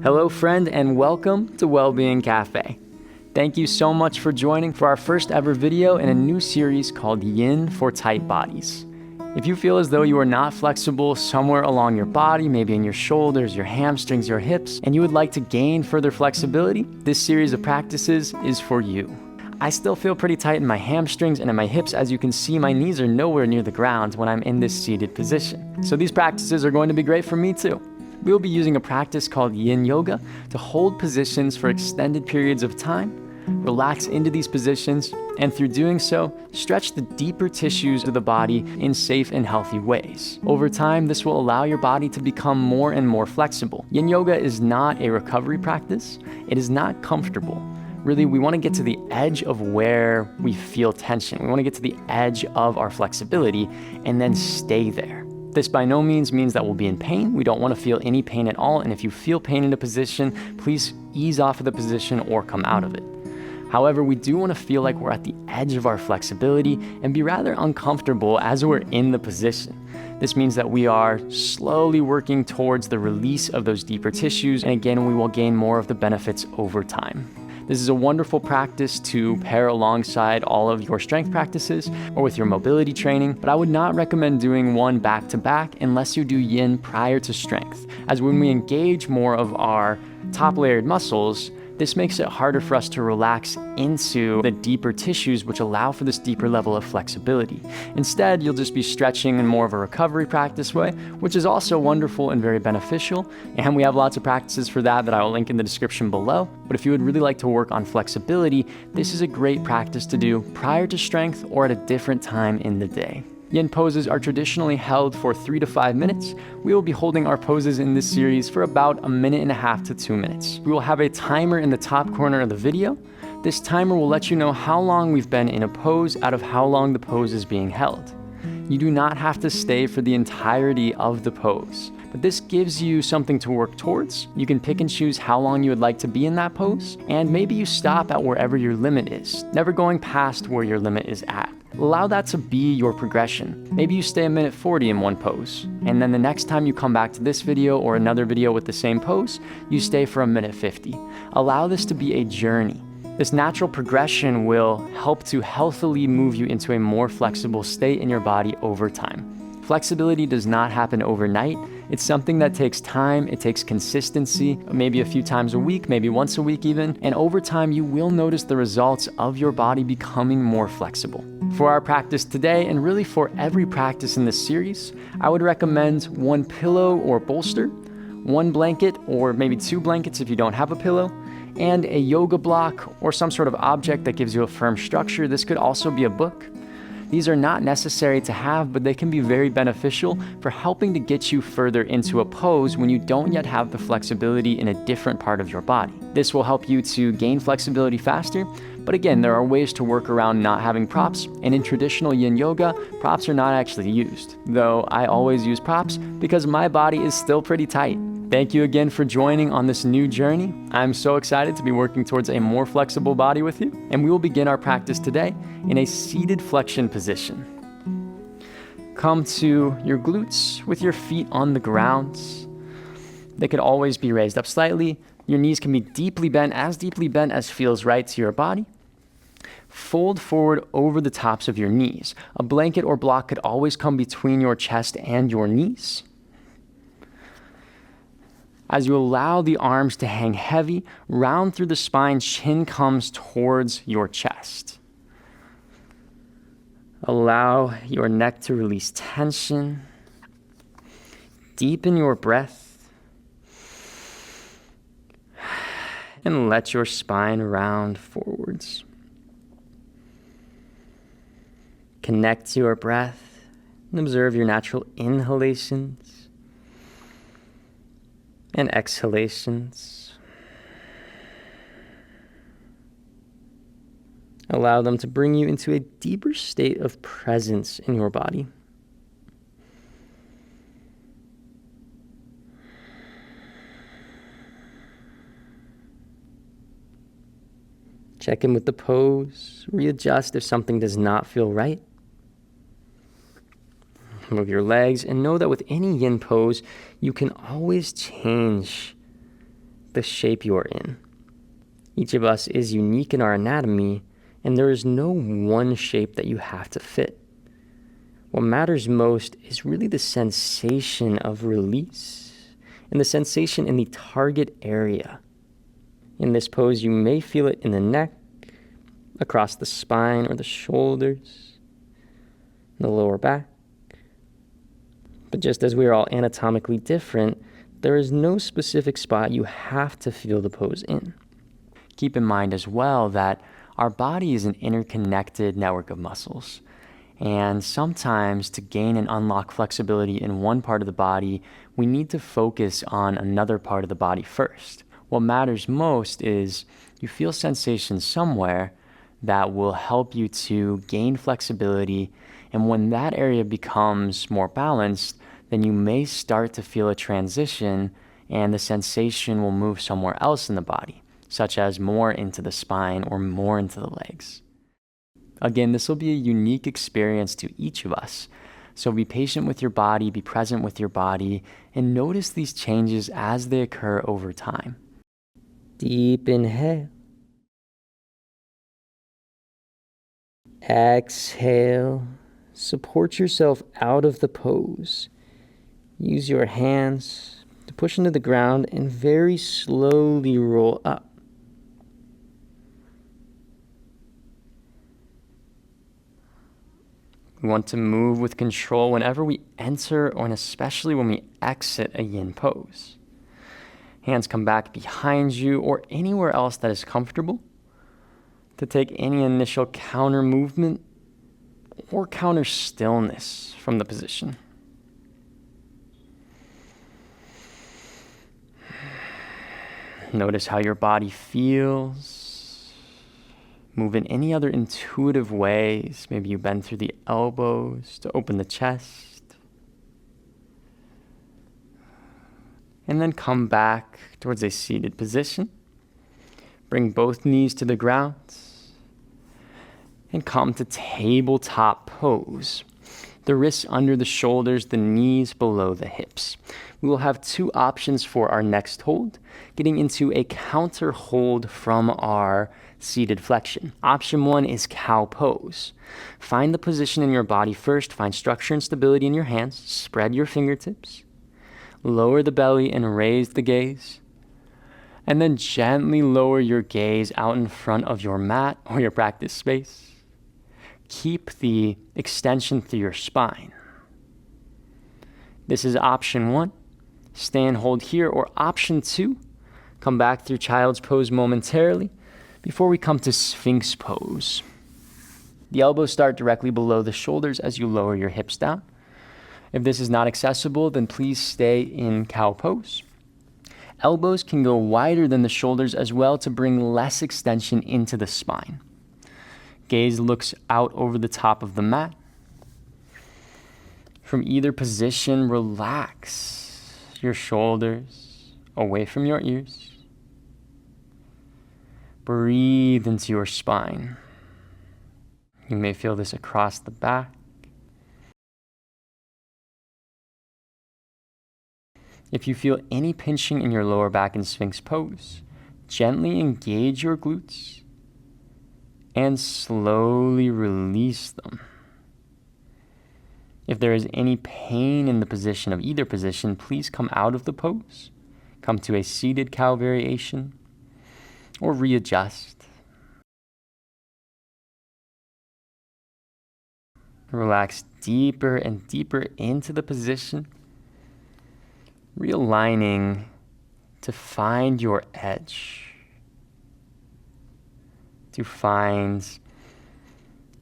Hello friend and welcome to Wellbeing Café. Thank you so much for joining for our first ever video in a new series called Yin for Tight Bodies. If you feel as though you are not flexible somewhere along your body, maybe in your shoulders, your hamstrings, your hips, and you would like to gain further flexibility, this series of practices is for you. I still feel pretty tight in my hamstrings and in my hips. As you can see, my knees are nowhere near the ground when I'm in this seated position. So these practices are going to be great for me too. We will be using a practice called Yin Yoga to hold positions for extended periods of time, relax into these positions, and through doing so, stretch the deeper tissues of the body in safe and healthy ways. Over time, this will allow your body to become more and more flexible. Yin Yoga is not a recovery practice. It is not comfortable. Really, we want to get to the edge of where we feel tension. We want to get to the edge of our flexibility and then stay there. This by no means that we'll be in pain. We don't want to feel any pain at all. And if you feel pain in a position, please ease off of the position or come out of it. However, we do want to feel like we're at the edge of our flexibility and be rather uncomfortable as we're in the position. This means that we are slowly working towards the release of those deeper tissues. And again, we will gain more of the benefits over time. This is a wonderful practice to pair alongside all of your strength practices or with your mobility training, but I would not recommend doing one back to back unless you do yin prior to strength, as when we engage more of our top layered muscles, this makes it harder for us to relax into the deeper tissues which allow for this deeper level of flexibility. Instead, you'll just be stretching in more of a recovery practice way, which is also wonderful and very beneficial. And we have lots of practices for that I will link in the description below. But if you would really like to work on flexibility, this is a great practice to do prior to strength or at a different time in the day. Yin poses are traditionally held for 3 to 5 minutes. We will be holding our poses in this series for about 1.5 minutes to 2 minutes. We will have a timer in the top corner of the video. This timer will let you know how long we've been in a pose out of how long the pose is being held. You do not have to stay for the entirety of the pose, but this gives you something to work towards. You can pick and choose how long you would like to be in that pose, and maybe you stop at wherever your limit is, never going past where your limit is at. Allow that to be your progression. Maybe you stay 1:40 in one pose, and then the next time you come back to this video or another video with the same pose, you stay for 1:50. Allow this to be a journey. This natural progression will help to healthily move you into a more flexible state in your body over time. Flexibility does not happen overnight. It's something that takes time, it takes consistency, maybe a few times a week, maybe once a week even, and over time you will notice the results of your body becoming more flexible. For our practice today, and really for every practice in this series, I would recommend one pillow or bolster, one blanket or maybe 2 blankets if you don't have a pillow, and a yoga block or some sort of object that gives you a firm structure. This could also be a book. These are not necessary to have, but they can be very beneficial for helping to get you further into a pose when you don't yet have the flexibility in a different part of your body. This will help you to gain flexibility faster, but again, there are ways to work around not having props, and in traditional Yin Yoga, props are not actually used, though I always use props because my body is still pretty tight. Thank you again for joining on this new journey. I'm so excited to be working towards a more flexible body with you, and we will begin our practice today in a seated flexion position. Come to your glutes with your feet on the ground. They could always be raised up slightly. Your knees can be deeply bent as feels right to your body. Fold forward over the tops of your knees. A blanket or block could always come between your chest and your knees. As you allow the arms to hang heavy, round through the spine, chin comes towards your chest. Allow your neck to release tension. Deepen your breath. And let your spine round forwards. Connect to your breath and observe your natural inhalations and exhalations. Allow them to bring you into a deeper state of presence in your body. Check in with the pose, readjust if something does not feel right. Move your legs and know that with any yin pose, you can always change the shape you're in. Each of us is unique in our anatomy, and there is no one shape that you have to fit. What matters most is really the sensation of release and the sensation in the target area. In this pose, you may feel it in the neck, across the spine or the shoulders, the lower back. But just as we are all anatomically different, there is no specific spot you have to feel the pose in. Keep in mind as well that our body is an interconnected network of muscles. And sometimes to gain and unlock flexibility in one part of the body, we need to focus on another part of the body first. What matters most is you feel sensations somewhere that will help you to gain flexibility. And when that area becomes more balanced, then you may start to feel a transition and the sensation will move somewhere else in the body, such as more into the spine or more into the legs. Again, this will be a unique experience to each of us. So be patient with your body, be present with your body, and notice these changes as they occur over time. Deep inhale. Exhale. Support yourself out of the pose. Use your hands to push into the ground and very slowly roll up. We want to move with control whenever we enter and especially when we exit a yin pose. Hands come back behind you or anywhere else that is comfortable to take any initial counter movement or counter stillness from the position. Notice how your body feels. Move in any other intuitive ways. Maybe you bend through the elbows to open the chest. And then come back towards a seated position. Bring both knees to the ground. And come to tabletop pose. The wrists under the shoulders, the knees below the hips. We will have two options for our next hold, getting into a counter hold from our seated flexion. Option one is cow pose. Find the position in your body first, find structure and stability in your hands, spread your fingertips, lower the belly and raise the gaze, and then gently lower your gaze out in front of your mat or your practice space. Keep the extension through your spine. This is option one. Stay and hold here. Or option two, come back through child's pose momentarily before we come to Sphinx pose. The elbows start directly below the shoulders as you lower your hips down. If this is not accessible, then please stay in cow pose. Elbows can go wider than the shoulders as well to bring less extension into the spine. Gaze looks out over the top of the mat. From either position, relax your shoulders away from your ears. Breathe into your spine. You may feel this across the back. If you feel any pinching in your lower back in Sphinx pose, gently engage your glutes and slowly release them. If there is any pain in the position of either position, please come out of the pose, come to a seated cow variation, or readjust. Relax deeper and deeper into the position, realigning to find your edge, to find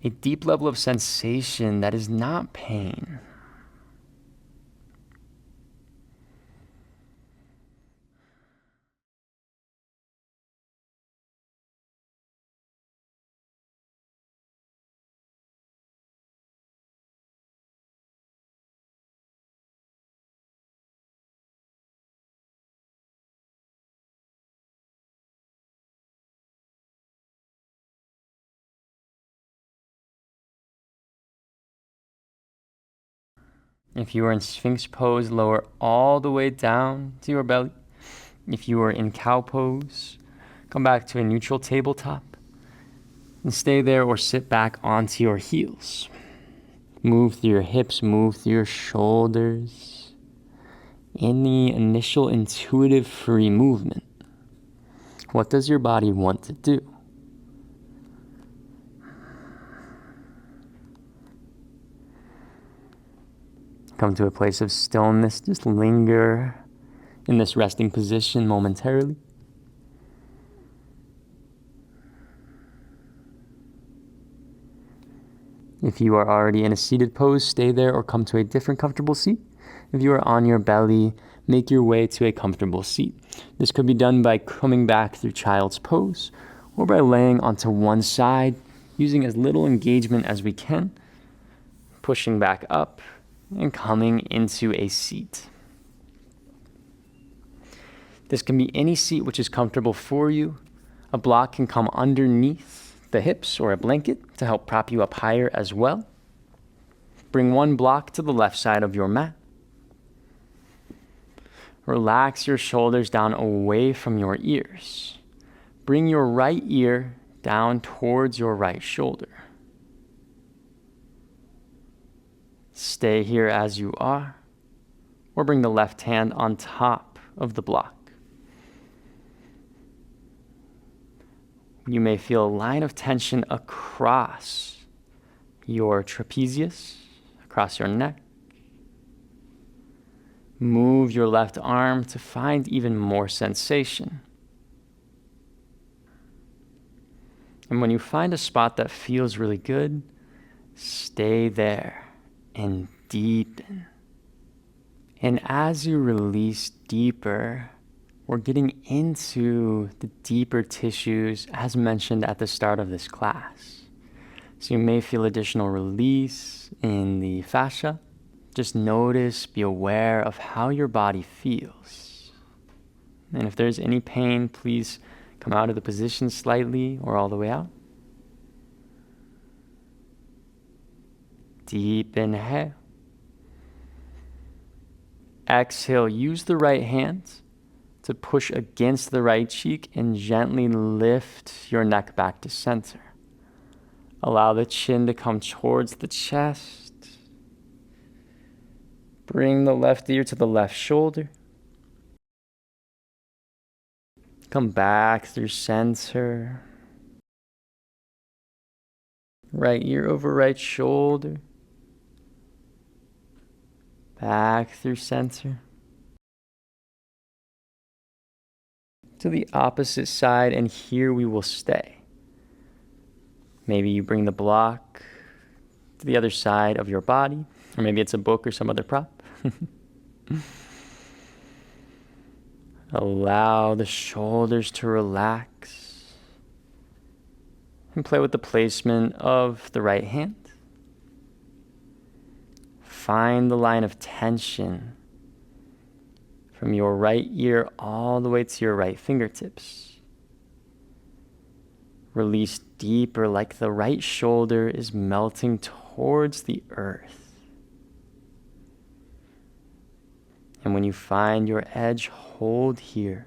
a deep level of sensation that is not pain. If you are in Sphinx pose, lower all the way down to your belly. If you are in cow pose, come back to a neutral tabletop and stay there or sit back onto your heels. Move through your hips, move through your shoulders. Any initial intuitive free movement. What does your body want to do? Come to a place of stillness. Just linger in this resting position momentarily. If you are already in a seated pose, stay there or come to a different comfortable seat. If you are on your belly, make your way to a comfortable seat. This could be done by coming back through child's pose or by laying onto one side, using as little engagement as we can, pushing back up and coming into a seat. This can be any seat which is comfortable for you. A block can come underneath the hips or a blanket to help prop you up higher as well. Bring one block to the left side of your mat. Relax your shoulders down away from your ears. Bring your right ear down towards your right shoulder. Stay here as you are, or bring the left hand on top of the block. You may feel a line of tension across your trapezius, across your neck. Move your left arm to find even more sensation. And when you find a spot that feels really good, stay there and deepen. And as you release deeper, we're getting into the deeper tissues as mentioned at the start of this class. So you may feel additional release in the fascia. Just notice, be aware of how your body feels. And if there's any pain, please come out of the position slightly or all the way out. Deep inhale. Exhale, use the right hand to push against the right cheek and gently lift your neck back to center. Allow the chin to come towards the chest. Bring the left ear to the left shoulder. Come back through center. Right ear over right shoulder. Back through center. To the opposite side, and here we will stay. Maybe you bring the block to the other side of your body, or maybe it's a book or some other prop. Allow the shoulders to relax and play with the placement of the right hand. Find the line of tension from your right ear all the way to your right fingertips. Release deeper, like the right shoulder is melting towards the earth. And when you find your edge, hold here.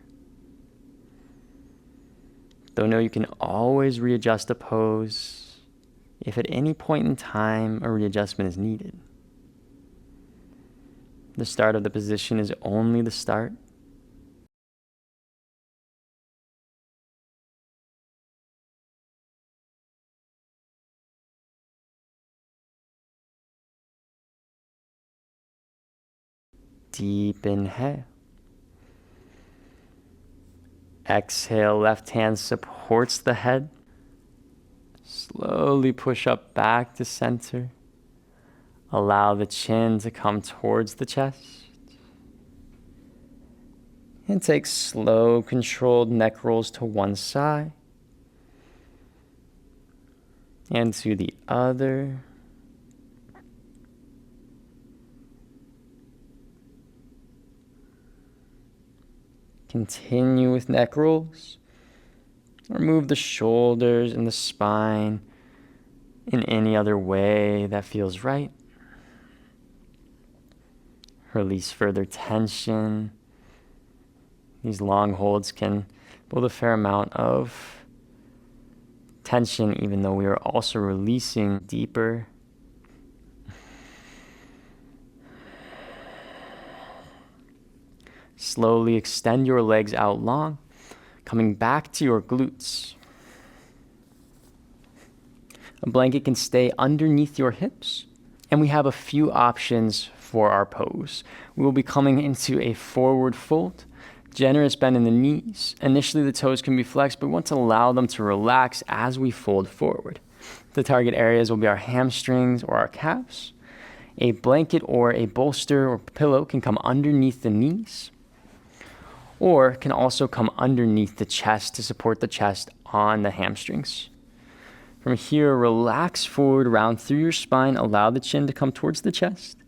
Though know you can always readjust a pose if at any point in time a readjustment is needed. The start of the position is only the start. Deep inhale. Exhale, left hand supports the head. Slowly push up back to center. Allow the chin to come towards the chest. And take slow, controlled neck rolls to one side and to the other. Continue with neck rolls. Remove the shoulders and the spine in any other way that feels right. Release further tension. These long holds can build a fair amount of tension, even though we are also releasing deeper. Slowly extend your legs out long, coming back to your glutes. A blanket can stay underneath your hips, and we have a few options for our pose. We will be coming into a forward fold, generous bend in the knees. Initially, the toes can be flexed, but we want to allow them to relax as we fold forward. The target areas will be our hamstrings or our calves. A blanket or a bolster or pillow can come underneath the knees, or can also come underneath the chest to support the chest on the hamstrings. From here, relax forward, round through your spine, allow the chin to come towards the chest,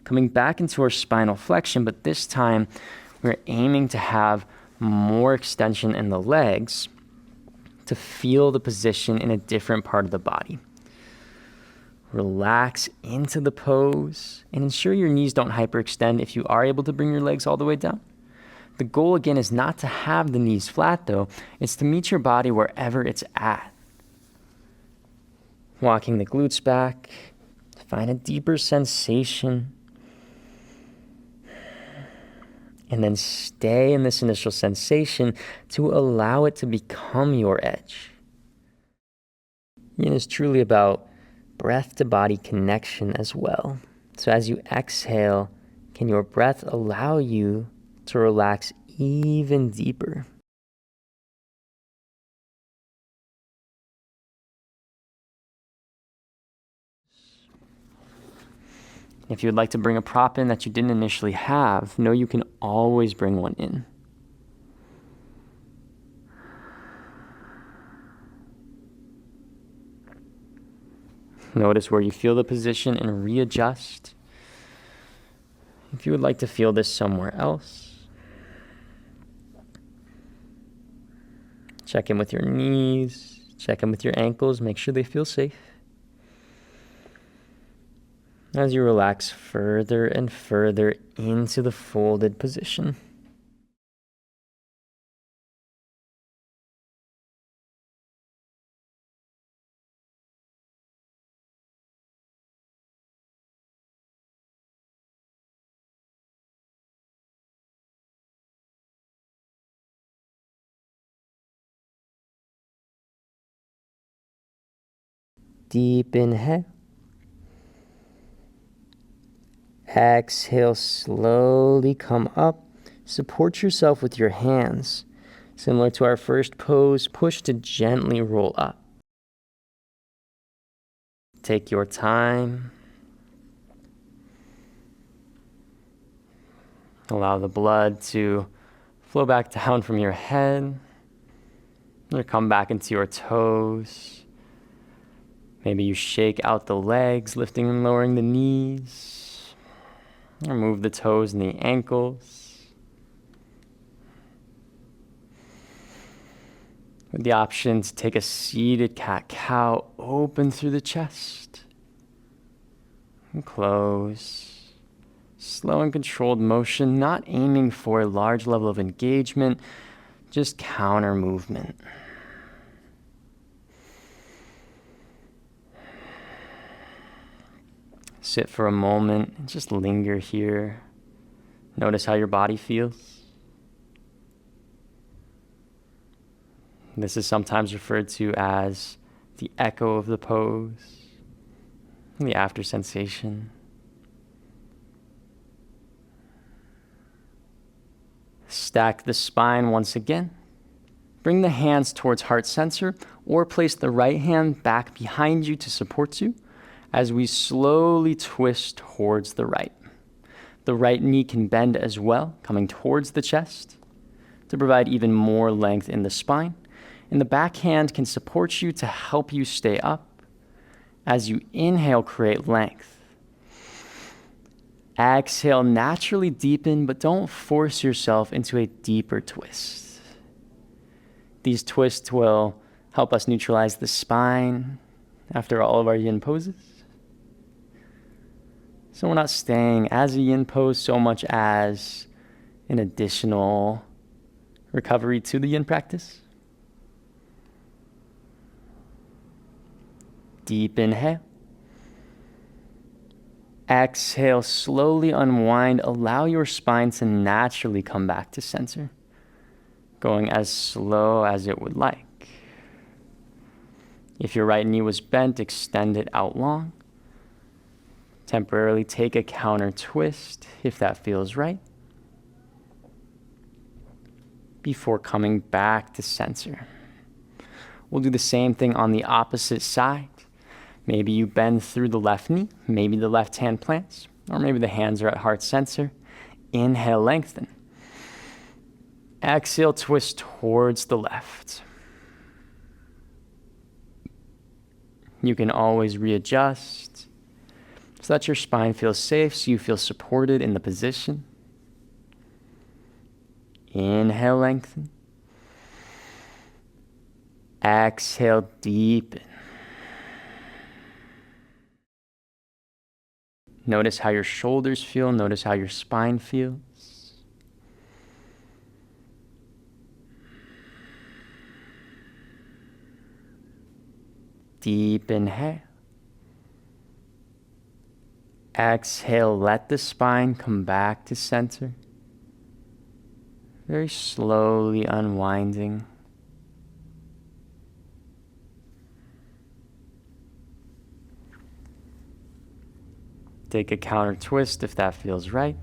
coming back into our spinal flexion, but this time we're aiming to have more extension in the legs to feel the position in a different part of the body. Relax into the pose and ensure your knees don't hyperextend if you are able to bring your legs all the way down. The goal again is not to have the knees flat though, it's to meet your body wherever it's at. Walking the glutes back, find a deeper sensation. And then stay in this initial sensation to allow it to become your edge. Yin is truly about breath to body connection as well. So as you exhale, can your breath allow you to relax even deeper? If you would like to bring a prop in that you didn't initially have, know you can always bring one in. Notice where you feel the position and readjust. If you would like to feel this somewhere else, check in with your knees, check in with your ankles, make sure they feel safe. As you relax further and further into the folded position. Deep inhale. Exhale, slowly come up. Support yourself with your hands. Similar to our first pose, push to gently roll up. Take your time. Allow the blood to flow back down from your head. Or come back into your toes. Maybe you shake out the legs, lifting and lowering the knees. Or move the toes and the ankles. With the option to take a seated cat-cow, open through the chest. And close. Slow and controlled motion, not aiming for a large level of engagement, just counter movement. Sit for a moment and just linger here. Notice how your body feels. This is sometimes referred to as the echo of the pose, the after sensation. Stack the spine once again. Bring the hands towards heart center or place the right hand back behind you to support you as we slowly twist towards the right. The right knee can bend as well, coming towards the chest to provide even more length in the spine. And the back hand can support you to help you stay up. As you inhale, create length. Exhale, naturally deepen, but don't force yourself into a deeper twist. These twists will help us neutralize the spine after all of our yin poses. So we're not staying as a yin pose so much as an additional recovery to the yin practice. Deep inhale. Exhale, slowly unwind. Allow your spine to naturally come back to center, going as slow as it would like. If your right knee was bent, extend it out long. Temporarily take a counter twist if that feels right, before coming back to center. We'll do the same thing on the opposite side. Maybe you bend through the left knee, maybe the left hand plants, or maybe the hands are at heart center. Inhale, lengthen. Exhale, twist towards the left. You can always readjust so that your spine feels safe, so you feel supported in the position. Inhale, lengthen. Exhale, deepen. Notice how your shoulders feel. Notice how your spine feels. Deep inhale. Exhale, let the spine come back to center. Very slowly unwinding. Take a counter twist if that feels right.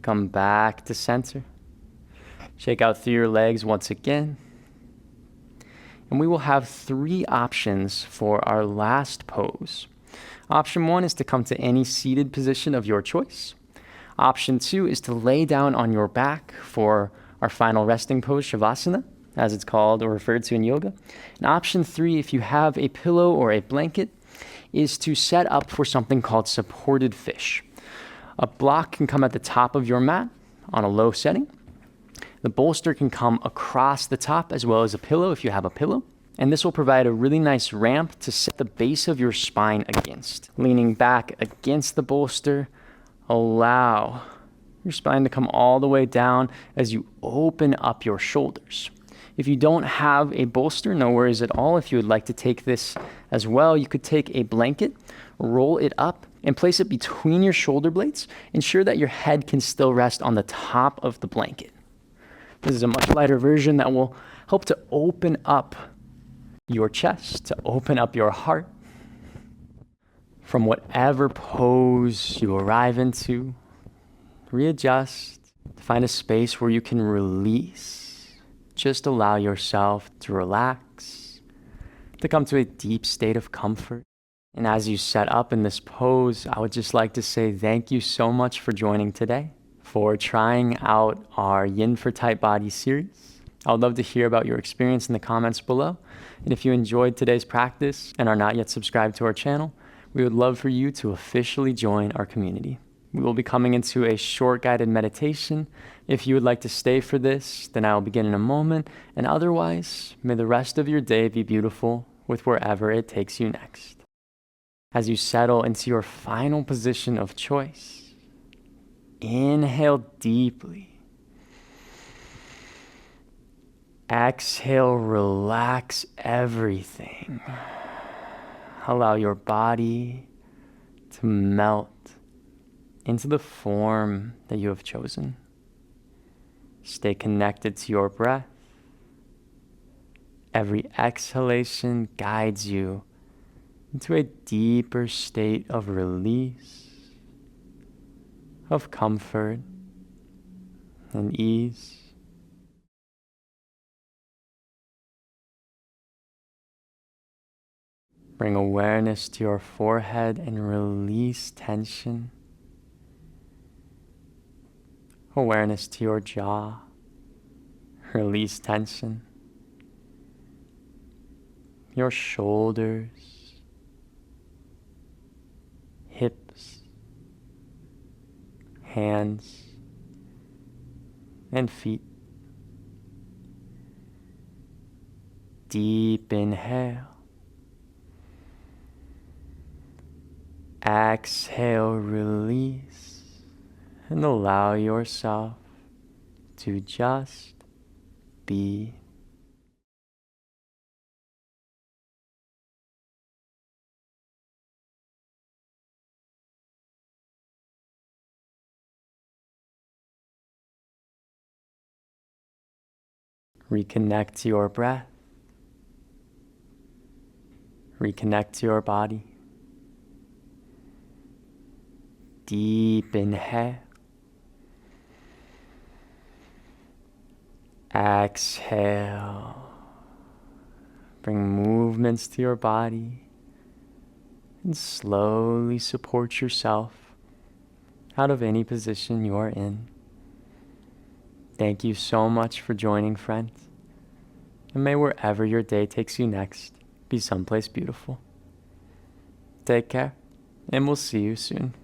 Come back to center. Shake out through your legs once again. And we will have 3 options for our last pose. Option 1 is to come to any seated position of your choice. Option 2 is to lay down on your back for our final resting pose, Savasana, as it's called or referred to in yoga. And option 3, if you have a pillow or a blanket, is to set up for something called supported fish. A block can come at the top of your mat on a low setting. The bolster can come across the top as well as a pillow if you have a pillow. And this will provide a really nice ramp to set the base of your spine against. Leaning back against the bolster, allow your spine to come all the way down as you open up your shoulders. If you don't have a bolster, no worries at all. If you would like to take this as well, you could take a blanket, roll it up, and place it between your shoulder blades. Ensure that your head can still rest on the top of the blanket. This is a much lighter version that will help to open up your chest, to open up your heart. From whatever pose you arrive into, readjust, find a space where you can release. Just allow yourself to relax, to come to a deep state of comfort. And as you set up in this pose, I would just like to say thank you so much for joining today, for trying out our Yin for Tight Body series. I would love to hear about your experience in the comments below. And if you enjoyed today's practice and are not yet subscribed to our channel, we would love for you to officially join our community. We will be coming into a short guided meditation. If you would like to stay for this, then I will begin in a moment. And otherwise, may the rest of your day be beautiful with wherever it takes you next. As you settle into your final position of choice, inhale deeply. Exhale, relax everything. Allow your body to melt into the form that you have chosen. Stay connected to your breath. Every exhalation guides you into a deeper state of release, of comfort and ease. Bring awareness to your forehead and release tension. Awareness to your jaw. Release tension. Your shoulders, hips, hands, and feet. Deep inhale. Exhale, release. and allow yourself to just be. Reconnect to your breath. Reconnect to your body. Deep inhale. Exhale. Bring movements to your body and slowly support yourself out of any position you are in. Thank you so much for joining, friends. And may wherever your day takes you next be someplace beautiful. Take care, and we'll see you soon.